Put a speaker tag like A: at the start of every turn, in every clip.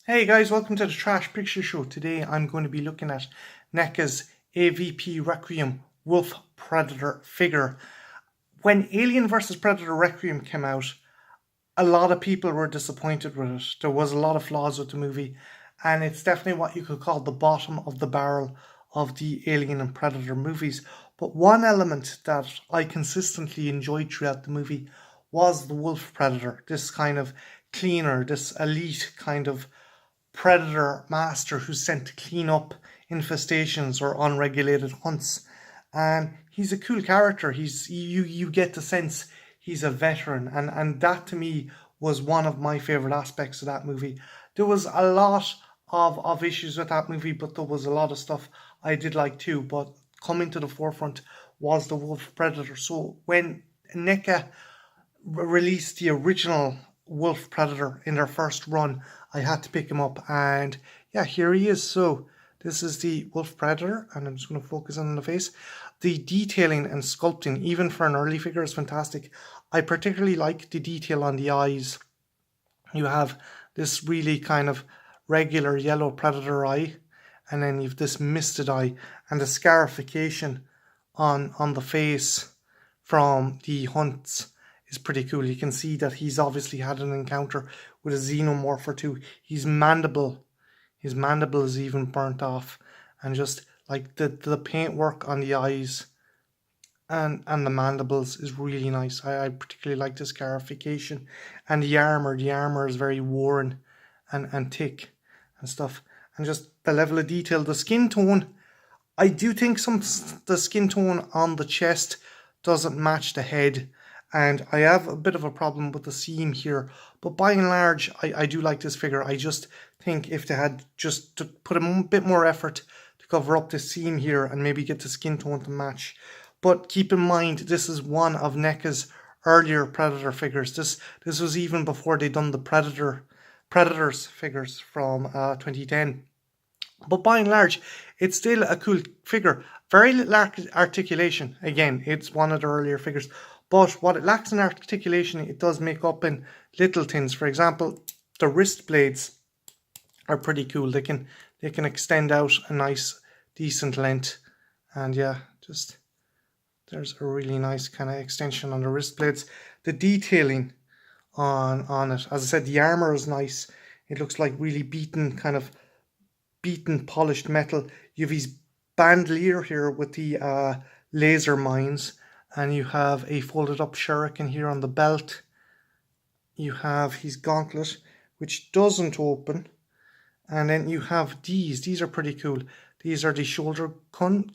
A: Hey guys, welcome to the Trash Picture Show. Today I'm going to be looking at NECA's AvP Requiem Wolf Predator figure. When Alien vs Predator Requiem came out, a lot of people were disappointed with it. There was a lot of flaws with the movie, and it's definitely what you could call the bottom of the barrel of the Alien and Predator movies. But one element that I consistently enjoyed throughout the movie was the Wolf Predator. This kind of cleaner, this elite kind of predator master who's sent to clean up infestations or unregulated hunts. And he's a cool character. You get the sense he's a veteran, and that to me was one of my favorite aspects of that movie. There was a lot of issues with that movie, but there was a lot of stuff I did like too. But coming to the forefront was the Wolf Predator. So when NECA released the original Wolf Predator in their first run, I had to pick him up, and yeah, here he is. So this is the Wolf Predator, and I'm just going to focus on the face. The detailing and sculpting, even for an early figure, is fantastic. I particularly like the detail on the eyes. You have this really kind of regular yellow predator eye, and then you've this misted eye, and the scarification on the face from the hunts is pretty cool. You can see that he's obviously had an encounter with a xenomorph or two. His mandible is even burnt off, and just like the paintwork on the eyes and the mandibles is really nice. I particularly like the scarification, and the armor is very worn and thick and stuff, and just the level of detail, the skin tone. I do think the skin tone on the chest doesn't match the head, and I have a bit of a problem with the seam here, but by and large I do like this figure. I just think if they had just to put a bit more effort to cover up the seam here and maybe get the skin tone to match. But keep in mind, this is one of NECA's earlier Predator figures. This was even before they done the Predators figures from 2010. But by and large, it's still a cool figure. Very little articulation. Again, it's one of the earlier figures. But what it lacks in articulation, it does make up in little things. For example, the wrist blades are pretty cool. They can extend out a nice, decent length. And yeah, just there's a really nice kind of extension on the wrist blades. The detailing on it, as I said, the armor is nice. It looks like really beaten polished metal. You have his bandolier here with the laser mines, and you have a folded up shuriken here on the belt. You have his gauntlet, which doesn't open, and then you have these are pretty cool. These are the shoulder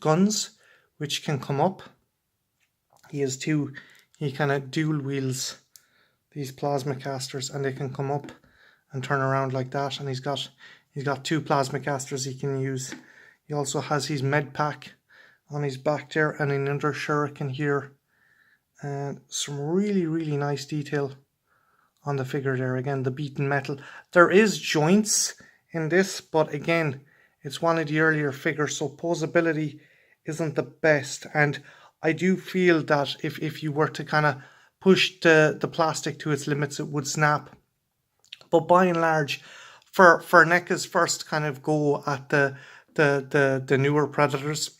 A: guns, which can come up. He kind of dual wields these plasma casters, and they can come up and turn around like that, and he's got two plasma casters he can use. He also has his med pack on his back there, and another shuriken here, and some really nice detail on the figure there. Again, the beaten metal. There is joints in this, but again, it's one of the earlier figures, so posability isn't the best, and I do feel that if you were to kind of push the plastic to its limits, it would snap. But by and large, for NECA's first kind of go at the newer Predators,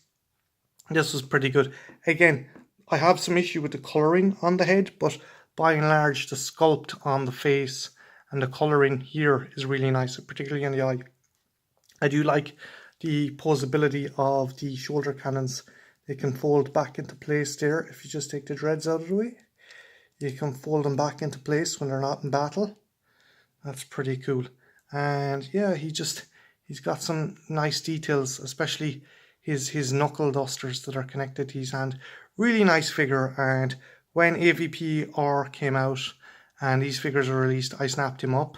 A: this was pretty good. Again, I have some issue with the colouring on the head, but by and large, the sculpt on the face and the colouring here is really nice, particularly in the eye. I do like the posability of the shoulder cannons. They can fold back into place there. If you just take the dreads out of the way, you can fold them back into place when they're not in battle. That's pretty cool. And yeah, he's got some nice details, especially his knuckle dusters that are connected to his hand. Really nice figure. And when AvPR came out and these figures were released, I snapped him up.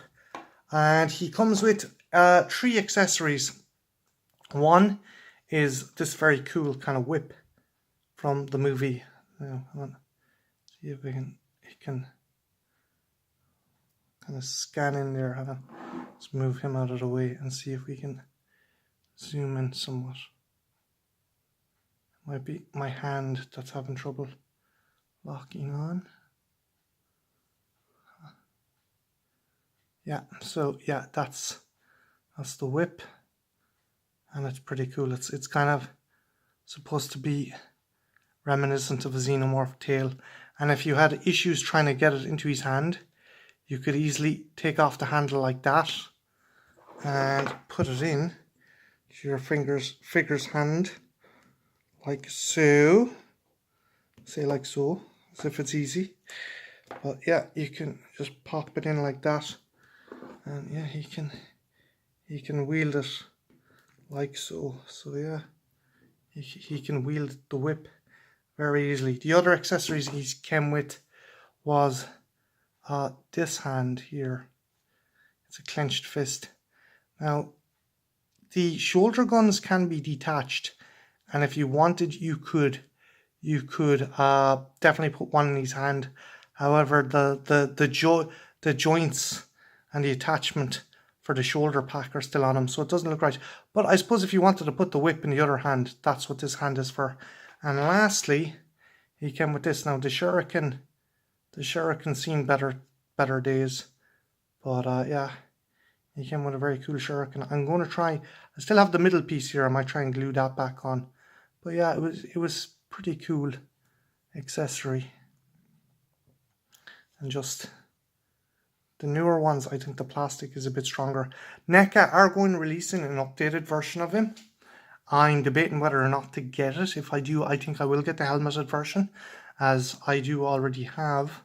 A: And he comes with 3 accessories. One is this very cool kind of whip from the movie. Now, see if he can kind of scan in there. Let's move him out of the way and see if we can zoom in somewhat. It might be my hand that's having trouble locking on. Yeah, so yeah, that's That's the whip, and it's pretty cool. It's kind of supposed to be reminiscent of a xenomorph tail, and if you had issues trying to get it into his hand, you could easily take off the handle like that and put it in to your figure's hand, like so. Say like so, as if it's easy. But yeah, you can just pop it in like that, and yeah, he can wield it like so. So yeah, he can wield the whip very easily. The other accessories he came with was this hand here. It's a clenched fist. Now, the shoulder guns can be detached, and if you wanted, you could definitely put one in his hand. However, the joints and the attachment for the shoulder pack are still on him, so it doesn't look right. But I suppose if you wanted to put the whip in the other hand, that's what this hand is for. And lastly, he came with this. Now the shuriken seen better days, but yeah, he came with a very cool shuriken. I'm going to try. I still have the middle piece here. I might try and glue that back on. But yeah, it was pretty cool accessory. And just the newer ones, I think the plastic is a bit stronger. NECA are going to release an updated version of him. I'm debating whether or not to get it. If I do, I think I will get the helmeted version, as I do already have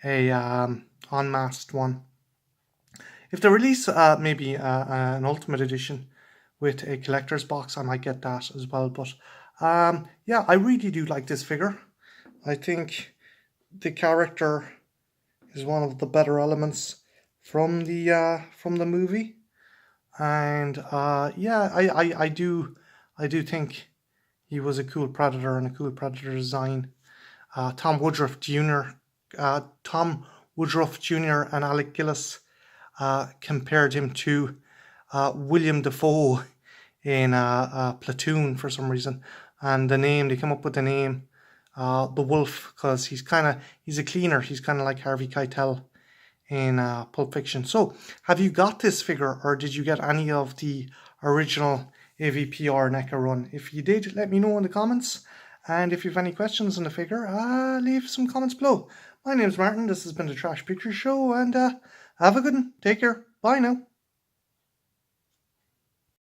A: a unmasked one. If they release maybe an ultimate edition with a collector's box, I might get that as well. But yeah, I really do like this figure. I think the character is one of the better elements from the movie, and yeah, I do think he was a cool Predator and a cool Predator design. Tom Woodruff Jr. And Alec Gillis compared him to William Dafoe in Platoon for some reason, and they came up with the name the Wolf, because he's a cleaner. He's kind of like Harvey Keitel in Pulp Fiction. So have you got this figure, or did you get any of the original AvPR NECA run? If you did, let me know in the comments, and if you have any questions on the figure, leave some comments below. My name's Martin, this has been the Trash Picture Show, and have a good one. Take care. Bye now.